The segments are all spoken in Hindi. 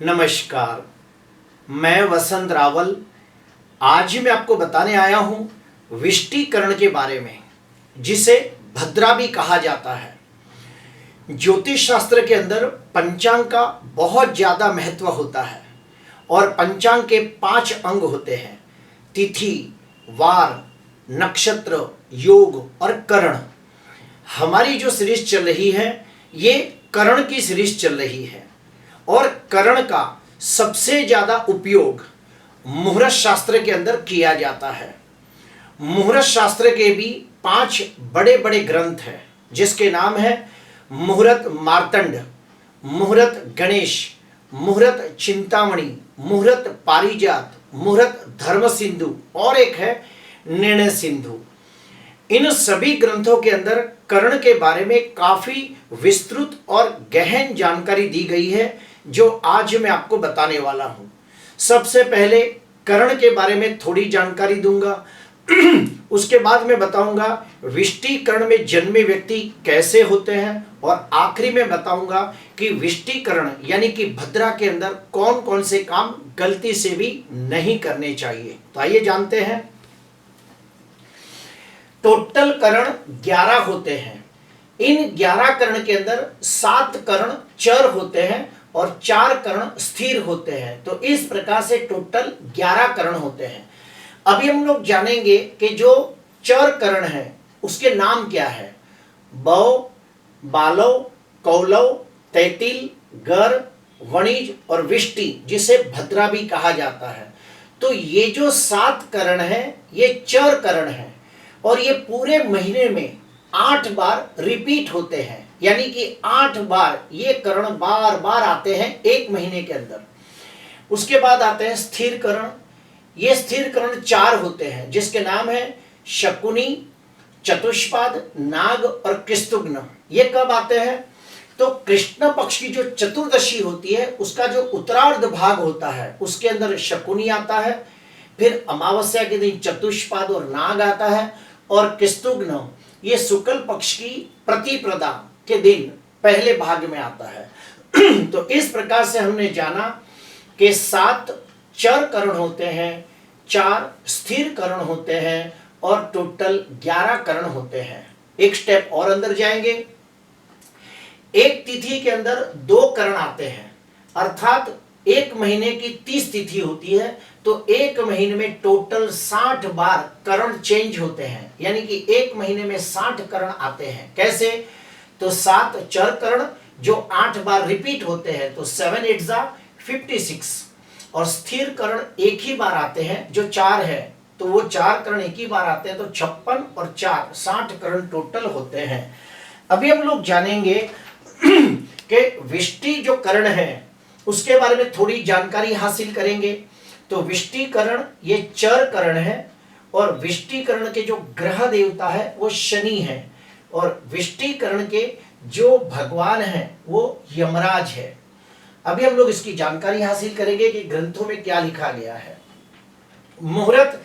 नमस्कार, मैं वसंत रावल। आज मैं आपको बताने आया हूं विष्टिकरण के बारे में, जिसे भद्रा भी कहा जाता है। ज्योतिष शास्त्र के अंदर पंचांग का बहुत ज़्यादा महत्व होता है और पंचांग के 5 अंग होते हैं: तिथि, वार, नक्षत्र, योग और करण। हमारी जो सीरीज चल रही है ये करण की सीरीज चल रही है और करण का सबसे ज़्यादा उपयोग मुहूर्त शास्त्र के अंदर किया जाता है। मुहूर्त शास्त्र के भी 5 बड़े बड़े ग्रंथ हैं, जिसके नाम है मुहूर्त मार्तंड, मुहूर्त गणेश, मुहूर्त चिंतामणि, मुहूर्त पारिजात, मुहूर्त धर्म सिंधु और एक है निर्णय सिंधु। इन सभी ग्रंथों के अंदर करण के बारे में काफ़ी विस्तृत और गहन जानकारी दी गई है, जो आज मैं आपको बताने वाला हूं। सबसे पहले करण के बारे में थोड़ी जानकारी दूंगा, उसके बाद मैं बताऊंगा विष्टिकरण में जन्मे व्यक्ति कैसे होते हैं और आखिरी में बताऊंगा कि विष्टिकरण यानी कि भद्रा के अंदर कौन कौन से काम गलती से भी नहीं करने चाहिए। तो आइए जानते हैं। टोटल करण 11 होते हैं। इन 11 करण के अंदर 7 करण चर होते हैं और 4 करण स्थिर होते हैं। तो इस प्रकार से टोटल 11 करण होते हैं। अभी हम लोग जानेंगे कि जो चर करण है उसके नाम क्या है। बौ, बालव, कौलव, तैतिल, गर, वणिज और विष्टि, जिसे भद्रा भी कहा जाता है। तो ये जो 7 करण है ये चर करण है और ये पूरे महीने में 8 बार रिपीट होते हैं, यानी कि 8 बार ये करण बार बार आते हैं एक महीने के अंदर। उसके बाद आते हैं स्थिर करण। ये स्थिर करण 4 होते हैं, जिसके नाम है शकुनी, चतुष्पाद, नाग और कृष्णुघ्न। ये कब आते हैं? तो कृष्ण पक्ष की जो चतुर्दशी होती है उसका जो उत्तरार्ध भाग होता है उसके अंदर शकुनी आता है, फिर अमावस्या के दिन चतुष्पाद और नाग आता है और कृष्णुघ्न ये शुक्ल पक्ष की प्रतिप्रदा के दिन पहले भाग में आता है। तो इस प्रकार से हमने जाना कि 7 चर करण होते हैं, 4 स्थिर करण होते हैं और टोटल 11 करण होते हैं। एक स्टेप और अंदर जाएंगे। एक तिथि के अंदर 2 करण आते हैं, अर्थात एक महीने की 30 तिथि होती है, तो एक महीने में टोटल 60 बार करण चेंज होते हैं, यानी कि एक महीने में 60 करण आते हैं। कैसे? तो 7 चर करण जो 8 बार रिपीट होते हैं, तो 7 8 जा 56, और स्थिर करण एक ही बार आते हैं जो 4 है, तो वो 4 करण एक ही बार आते हैं, तो 56 और 4 60 करण टोटल होते हैं। अभी हम लोग जानेंगे कि विष्टि जो करण है उसके बारे में थोड़ी जानकारी हासिल करेंगे। तो विष्टिकरण ये चर करण है और विष्टिकरण के जो ग्रह देवता है वो शनि है और विष्टिकरण के जो भगवान है वो यमराज है। अभी हम लोग इसकी जानकारी हासिल करेंगे कि ग्रंथों में क्या लिखा गया है। मुहूर्त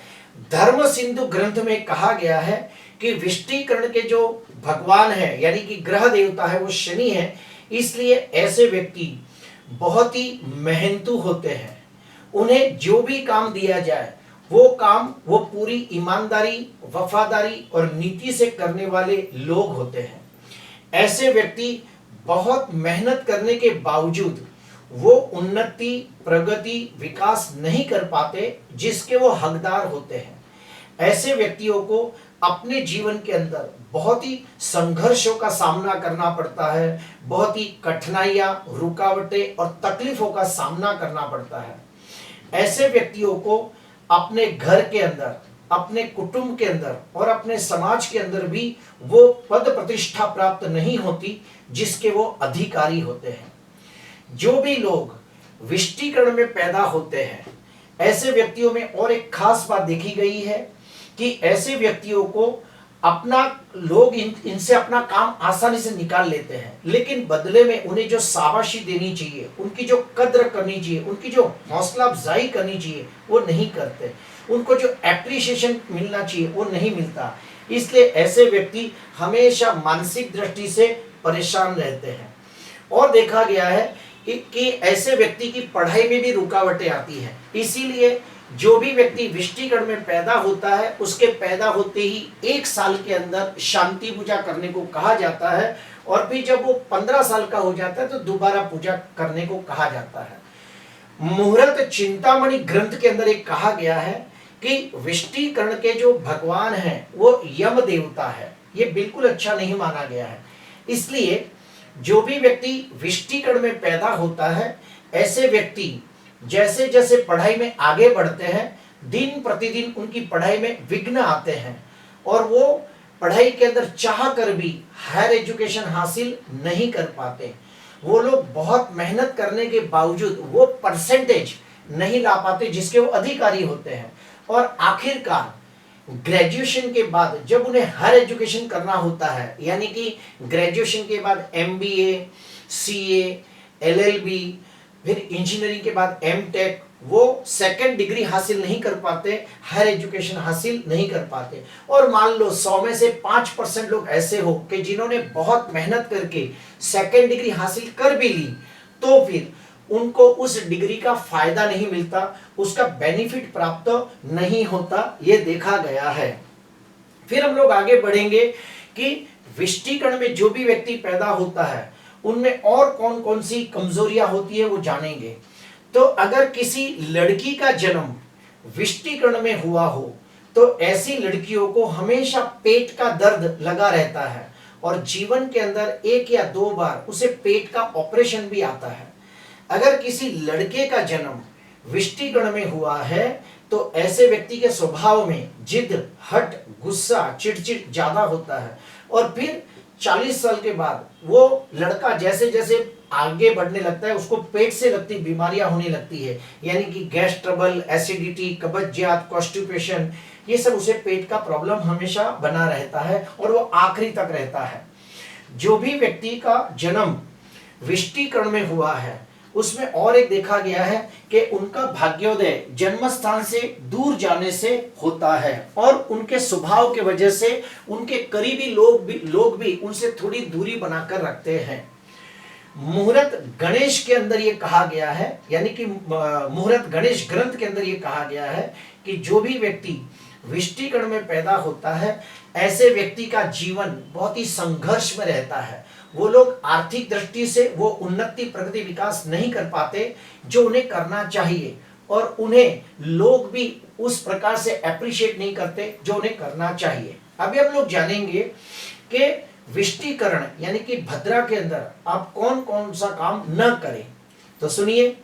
धर्म सिंधु ग्रंथ में कहा गया है कि विष्टिकरण के जो भगवान है यानी कि ग्रह देवता है वो शनि है, इसलिए ऐसे व्यक्ति बहुत ही मेहनतू होते हैं। उन्हें जो भी काम दिया जाए वो काम वो पूरी ईमानदारी, वफादारी और नीति से करने वाले लोग होते हैं। ऐसे व्यक्ति बहुत मेहनत करने के बावजूद वो उन्नति, प्रगति, विकास नहीं कर पाते जिसके वो हकदार होते हैं। ऐसे व्यक्तियों को अपने जीवन के अंदर बहुत ही संघर्षों का सामना करना पड़ता है, बहुत ही कठिनाइयां, रुकावटें और तकलीफों का सामना करना पड़ता है। ऐसे व्यक्तियों को अपने घर के अंदर, अपने कुटुंब के अंदर और अपने समाज के अंदर भी वो पद प्रतिष्ठा प्राप्त नहीं होती जिसके वो अधिकारी होते हैं। जो भी लोग विष्टिकरण में पैदा होते हैं ऐसे व्यक्तियों में और एक खास बात देखी गई है कि ऐसे व्यक्तियों को अपना लोग इनसे अपना काम आसानी से निकाल लेते हैं, लेकिन बदले में उन्हें जो शाबाशी देनी चाहिए, उनकी जो कद्र करनी चाहिए, उनकी जो हौसला अफजाई करनी चाहिए वो नहीं करते। उनको जो एप्रिसिएशन मिलना चाहिए वो नहीं मिलता। इसलिए ऐसे व्यक्ति हमेशा मानसिक दृष्टि से परेशान रहते हैं। और देखा गया है कि ऐसे व्यक्ति की पढ़ाई में भी रुकावटें आती हैं। इसीलिए जो भी व्यक्ति विष्टिकर्ण में पैदा होता है उसके पैदा होते ही 1 साल के अंदर शांति पूजा करने को कहा जाता है, और फिर जब वो 15 साल का हो जाता है तो दोबारा पूजा करने को कहा जाता है। मुहूर्त चिंतामणि ग्रंथ के अंदर एक कहा गया है कि विष्टिकर्ण के जो भगवान हैं वो यम देवता है। ये बिल्कुल अच्छा नहीं माना गया है। इसलिए जो भी व्यक्ति विष्टिकर्ण में पैदा होता है, ऐसे व्यक्ति जैसे जैसे पढ़ाई में आगे बढ़ते हैं, दिन प्रतिदिन उनकी पढ़ाई में विघ्न आते हैं और वो पढ़ाई के अंदर चाह कर भी हायर एजुकेशन हासिल नहीं कर पाते। वो लोग बहुत मेहनत करने के बावजूद वो परसेंटेज नहीं ला पाते जिसके वो अधिकारी होते हैं, और आखिरकार ग्रेजुएशन के बाद जब उन्हें हायर एजुकेशन करना होता है, यानी कि ग्रेजुएशन के बाद MBA, CA, LLB, फिर इंजीनियरिंग के बाद M.Tech, वो सेकंड डिग्री हासिल नहीं कर पाते, हायर एजुकेशन हासिल नहीं कर पाते। और मान लो 100 में से 5% लोग ऐसे हो कि जिन्होंने बहुत मेहनत करके सेकंड डिग्री हासिल कर भी ली, तो फिर उनको उस डिग्री का फायदा नहीं मिलता, उसका बेनिफिट प्राप्त नहीं होता, ये देखा गया है। फिर हम लोग आगे बढ़ेंगे कि विष्टिकर्ण में जो भी व्यक्ति पैदा होता है उनमें और कौन कौन सी कमजोरियां होती है वो जानेंगे। तो अगर किसी लड़की का जन्म विष्टिकर्ण में हुआ हो तो ऐसी लड़कियों को हमेशा पेट का दर्द लगा रहता है, और जीवन के अंदर 1 या 2 बार उसे पेट का ऑपरेशन भी आता है। अगर किसी लड़के का जन्म विष्टिकर्ण में हुआ है तो ऐसे व्यक्ति के स्वभाव में जिद, हट, गुस्सा, चिड़चिड़ ज्यादा होता है, और फिर 40 साल के बाद वो लड़का जैसे जैसे आगे बढ़ने लगता है उसको पेट से लगती बीमारियां होने लगती है, यानी कि गैस ट्रबल, एसिडिटी, कब्जियत, कॉन्स्टिपेशन, ये सब उसे पेट का प्रॉब्लम हमेशा बना रहता है और वो आखिरी तक रहता है। जो भी व्यक्ति का जन्म विष्टिकर्ण में हुआ है उसमें और एक देखा गया है कि उनका भाग्योदय जन्म स्थान से दूर जाने से होता है, और उनके स्वभाव के वजह से उनके करीबी लोग भी उनसे थोड़ी दूरी बनाकर रखते हैं। मुहूर्त गणेश के अंदर ये कहा गया है, यानी कि मुहूर्त गणेश ग्रंथ के अंदर ये कहा गया है कि जो भी व्यक्ति विष्टिकर्ण में पैदा होता है ऐसे व्यक्ति का जीवन बहुत ही संघर्ष में रहता है। वो लोग आर्थिक दृष्टि से वो उन्नति, प्रगति, विकास नहीं कर पाते जो उन्हें करना चाहिए, और उन्हें लोग भी उस प्रकार से अप्रिशिएट नहीं करते जो उन्हें करना चाहिए। अभी हम लोग जानेंगे कि विष्टिकर्ण यानी कि भद्रा के अंदर आप कौन कौन सा काम न करें। तो सुनिए,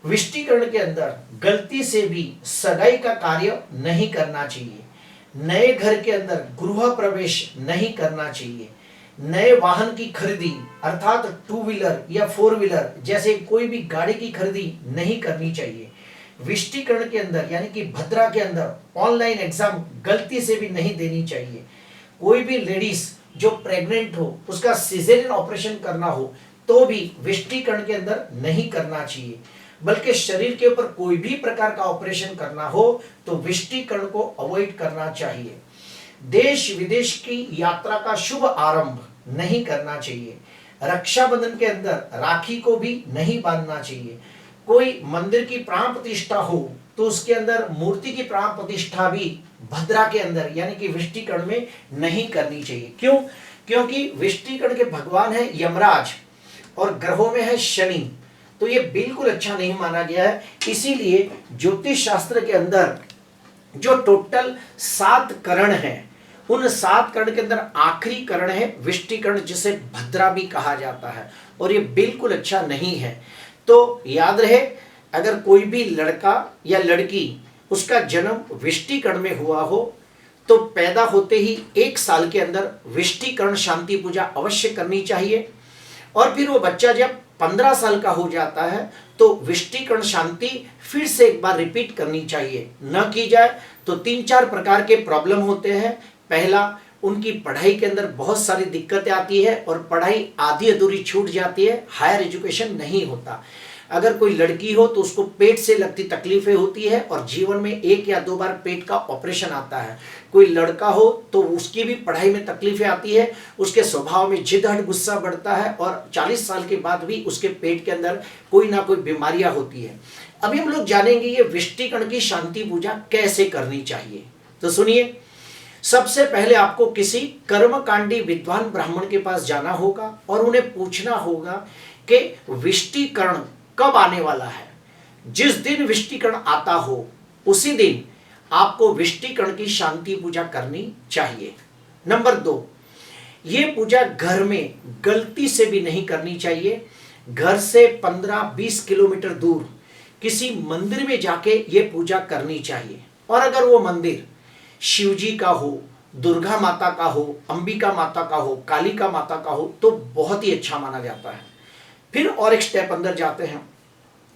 विष्टिकर्ण के अंदर गलती से भी सगाई का कार्य नहीं करना चाहिए, नए घर के अंदर गृह प्रवेश नहीं करना चाहिए, नए वाहन की खरीदी अर्थात 2 व्हीलर या 4 व्हीलर जैसे कोई भी गाड़ी की खरीदी नहीं करनी चाहिए। विष्टिकर्ण के अंदर यानी कि भद्रा के अंदर ऑनलाइन एग्जाम गलती से भी नहीं देनी चाहिए। कोई भी लेडीज जो प्रेग्नेंट हो उसका सिजेरियन ऑपरेशन करना हो तो भी विष्टिकर्ण के अंदर नहीं करना चाहिए, बल्कि शरीर के ऊपर कोई भी प्रकार का ऑपरेशन करना हो तो विष्टिकर्ण को अवॉइड करना चाहिए। देश विदेश की यात्रा का शुभ आरंभ नहीं करना चाहिए। रक्षाबंधन के अंदर राखी को भी नहीं बांधना चाहिए। कोई मंदिर की प्राण प्रतिष्ठा हो तो उसके अंदर मूर्ति की प्राण प्रतिष्ठा भी भद्रा के अंदर यानी कि विष्टिकर्ण में नहीं करनी चाहिए। क्यों? क्योंकि विष्टिकर्ण के भगवान है यमराज और ग्रहों में है शनि, तो ये बिल्कुल अच्छा नहीं माना गया है। इसीलिए ज्योतिष शास्त्र के अंदर जो टोटल 7 करण हैं उन 7 करण के अंदर आखिरी करण है विष्टिकर्ण, जिसे भद्रा भी कहा जाता है, और ये बिल्कुल अच्छा नहीं है। तो याद रहे, अगर कोई भी लड़का या लड़की उसका जन्म विष्टिकर्ण में हुआ हो तो पैदा होते ही 1 साल के अंदर विष्टिकर्ण शांति पूजा अवश्य करनी चाहिए, और फिर वो बच्चा जब 15 साल का हो जाता है तो विष्टिकर्ण शांति फिर से एक बार रिपीट करनी चाहिए। न की जाए तो 3-4 प्रकार के प्रॉब्लम होते हैं। पहला, उनकी पढ़ाई के अंदर बहुत सारी दिक्कतें आती है और पढ़ाई आधी अधूरी छूट जाती है, हायर एजुकेशन नहीं होता। अगर कोई लड़की हो तो उसको पेट से लगती तकलीफें होती है और जीवन में 1 या 2 बार पेट का ऑपरेशन आता है। कोई लड़का हो तो उसकी भी पढ़ाई में तकलीफें आती है, उसके स्वभाव में जिद गुस्सा बढ़ता है और 40 साल के बाद भी उसके पेट के अंदर कोई ना कोई बीमारियां होती है। अभी हम लोग जानेंगे ये विष्टिकण की शांति पूजा कैसे करनी चाहिए। तो सुनिए, सबसे पहले आपको किसी कर्मकांडी विद्वान ब्राह्मण के पास जाना होगा और उन्हें पूछना होगा कि विष्टिकरण कब आने वाला है। जिस दिन विष्टिकरण आता हो उसी दिन आपको विष्टिकरण की शांति पूजा करनी चाहिए। नंबर 2, ये पूजा घर में गलती से भी नहीं करनी चाहिए। घर से 15-20 किलोमीटर दूर किसी मंदिर में जाके ये पूजा करनी चाहिए। और अगर वो मंदिर शिव जी का हो, दुर्गा माता का हो, अंबिका माता का हो, कालिका माता का हो तो बहुत ही अच्छा माना जाता है। फिर और एक स्टेप अंदर जाते हैं,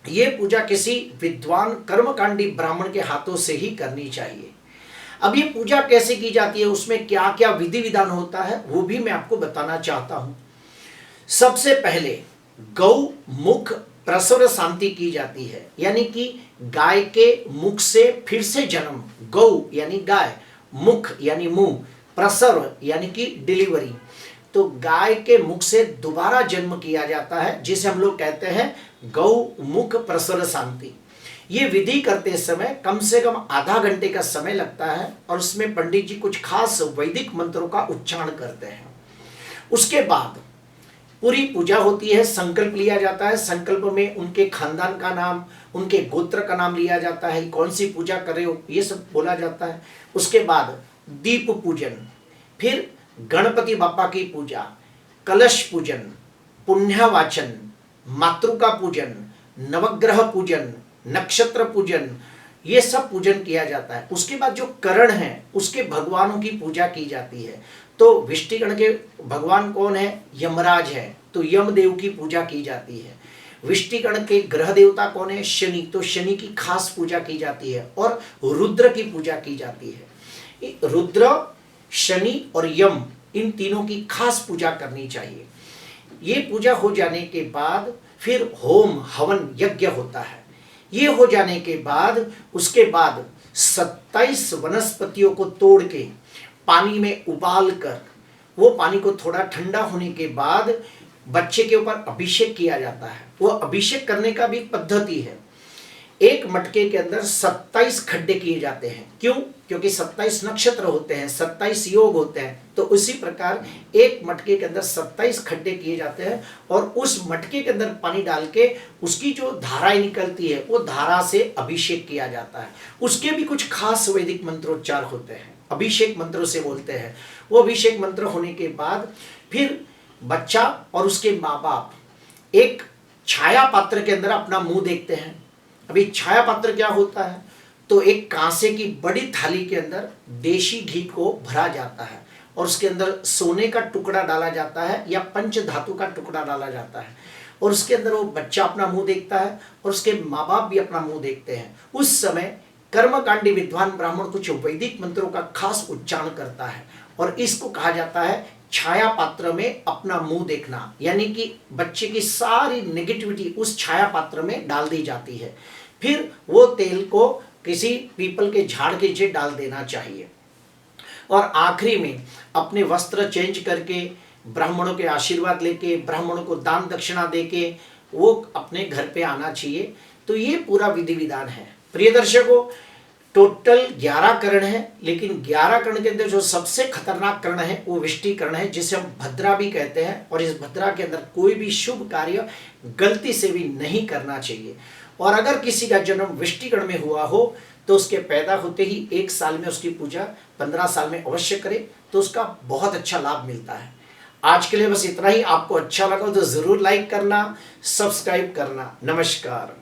ये पूजा किसी विद्वान कर्मकांडी ब्राह्मण के हाथों से ही करनी चाहिए। अब ये पूजा कैसे की जाती है, उसमें क्या क्या विधि विधान होता है वो भी मैं आपको बताना चाहता हूं। सबसे पहले गौ मुख प्रसव शांति की जाती है, यानी कि गाय के मुख से फिर से जन्म। गौ यानी गाय, मुख यानी मुंह, प्रसव यानी कि डिलीवरी। तो गाय के मुख से दोबारा जन्म किया जाता है, जिसे हम लोग कहते हैं गौ मुख प्रसव शांति। ये विधि करते समय कम से कम आधा घंटे का समय लगता है और उसमें पंडित जी कुछ खास वैदिक मंत्रों का उच्चारण करते हैं। उसके बाद पूरी पूजा होती है, संकल्प लिया जाता है। संकल्प में उनके खानदान का नाम, उनके गोत्र का नाम लिया जाता है, कौन सी पूजा कर रहे हो ये सब बोला जाता है। उसके बाद दीप पूजन, फिर गणपति बापा की पूजा, कलश पूजन, पुण्यवाचन, मातृका पूजन, नवग्रह पूजन, नक्षत्र पूजन, ये सब पूजन किया जाता है। उसके बाद जो करण है उसके भगवानों की पूजा की जाती है। तो विष्टिकण के भगवान कौन है? यमराज है, तो यमदेव की पूजा की जाती है। विष्टिकण के ग्रह देवता कौन है? शनि, तो शनि की खास पूजा की जाती है और रुद्र की पूजा की जाती है। रुद्र, शनि और यम, इन तीनों की खास पूजा करनी चाहिए। ये पूजा हो जाने के बाद फिर होम हवन यज्ञ होता है। ये हो जाने के बाद उसके बाद 27 वनस्पतियों को तोड़ के पानी में उबाल कर, वो पानी को थोड़ा ठंडा होने के बाद बच्चे के ऊपर अभिषेक किया जाता है। वो अभिषेक करने का भी एक पद्धति है। एक मटके के अंदर 27 खड्डे किए जाते हैं। क्यों? क्योंकि 27 नक्षत्र होते हैं, 27 योग होते हैं। तो उसी प्रकार एक मटके के अंदर 27 खड्डे किए जाते हैं और उस मटके के अंदर पानी डाल के उसकी जो धाराएं निकलती है वो धारा से अभिषेक किया जाता है। उसके भी कुछ खास वैदिक मंत्रोच्चार होते हैं, अभिषेक मंत्रों से बोलते हैं। वो अभिषेक मंत्र होने के बाद फिर बच्चा और उसके माँ बाप एक छाया पात्र के अंदर अपना मुंह देखते हैं। अभी छाया पात्र क्या होता है? तो एक कांसे की बड़ी थाली के अंदर देशी घी को भरा जाता है और उसके अंदर सोने का टुकड़ा डाला जाता है या पंच धातु का टुकड़ा डाला जाता है और उसके अंदर वो बच्चा अपना मुंह देखता है और उसके माँ बाप भी अपना मुंह देखते हैं। उस समय कर्मकांडी विद्वान ब्राह्मण कुछ वैदिक मंत्रों का खास उच्चारण करता है और इसको कहा जाता है छाया पात्र में अपना मुंह देखना, यानी कि बच्चे की सारी नेगेटिविटी उस छाया पात्र में डाल दी जाती है। फिर वो तेल को किसी पीपल के झाड़ के नीचे डाल देना चाहिए और आखिरी में अपने वस्त्र चेंज करके ब्राह्मणों के आशीर्वाद लेके, ब्राह्मणों को दान दक्षिणा देके वो अपने घर पे आना चाहिए। तो ये पूरा विधि विधान है। प्रिय दर्शकों, टोटल 11 करण है, लेकिन 11 करण के अंदर जो सबसे खतरनाक करण है वो विष्टिकरण है, जिसे हम भद्रा भी कहते हैं। और इस भद्रा के अंदर कोई भी शुभ कार्य गलती से भी नहीं करना चाहिए। और अगर किसी का जन्म विष्टिकरण में हुआ हो तो उसके पैदा होते ही 1 साल में उसकी पूजा 15 साल में अवश्य करे, तो उसका बहुत अच्छा लाभ मिलता है। आज के लिए बस इतना ही। आपको अच्छा लगा तो जरूर लाइक करना, सब्सक्राइब करना। नमस्कार।